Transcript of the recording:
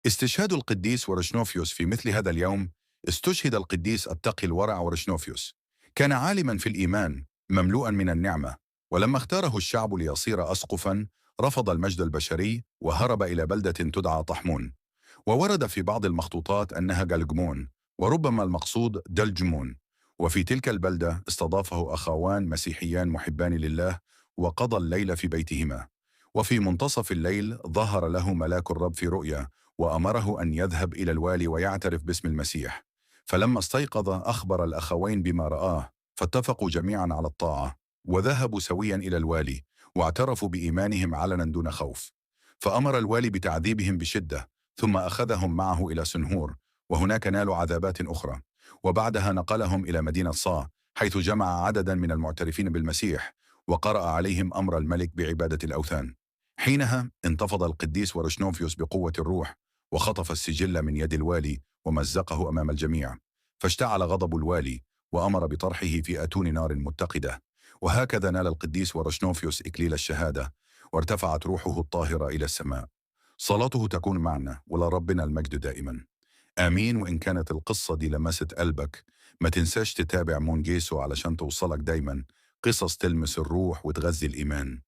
استشهاد القديس ورشنوفيوس في مثل هذا اليوم. استشهد القديس التقي الورع ورشنوفيوس. كان عالما في الإيمان مملوءا من النعمة، ولما اختاره الشعب ليصير أسقفا رفض المجد البشري وهرب إلى بلدة تدعى طحمون. وورد في بعض المخطوطات أنها جلجمون، وربما المقصود دلجمون. وفي تلك البلدة استضافه أخوان مسيحيان محبان لله، وقضى الليل في بيتهما. وفي منتصف الليل ظهر له ملاك الرب في رؤيا، وأمره أن يذهب إلى الوالي ويعترف باسم المسيح. فلما استيقظ أخبر الأخوين بما رآه، فاتفقوا جميعا على الطاعة، وذهبوا سويا إلى الوالي، واعترفوا بإيمانهم علنا دون خوف. فأمر الوالي بتعذيبهم بشدة، ثم أخذهم معه إلى سنهور، وهناك نالوا عذابات أخرى. وبعدها نقلهم إلى مدينة صا، حيث جمع عددا من المعترفين بالمسيح، وقرأ عليهم أمر الملك بعبادة الأوثان. حينها انتفض القديس ورشنوفيوس بقوة الروح، وخطف السجل من يد الوالي ومزقه أمام الجميع. فاشتعل غضب الوالي، وأمر بطرحه في أتون نار متقدة. وهكذا نال القديس ورشنوفيوس إكليل الشهادة، وارتفعت روحه الطاهرة إلى السماء. صلاته تكون معنا، ولربنا المجد دائما. آمين. وإن كانت القصة دي لمست قلبك، ما تنساش تتابع مون جيسو علشان توصلك دايما قصص تلمس الروح وتغذي الإيمان.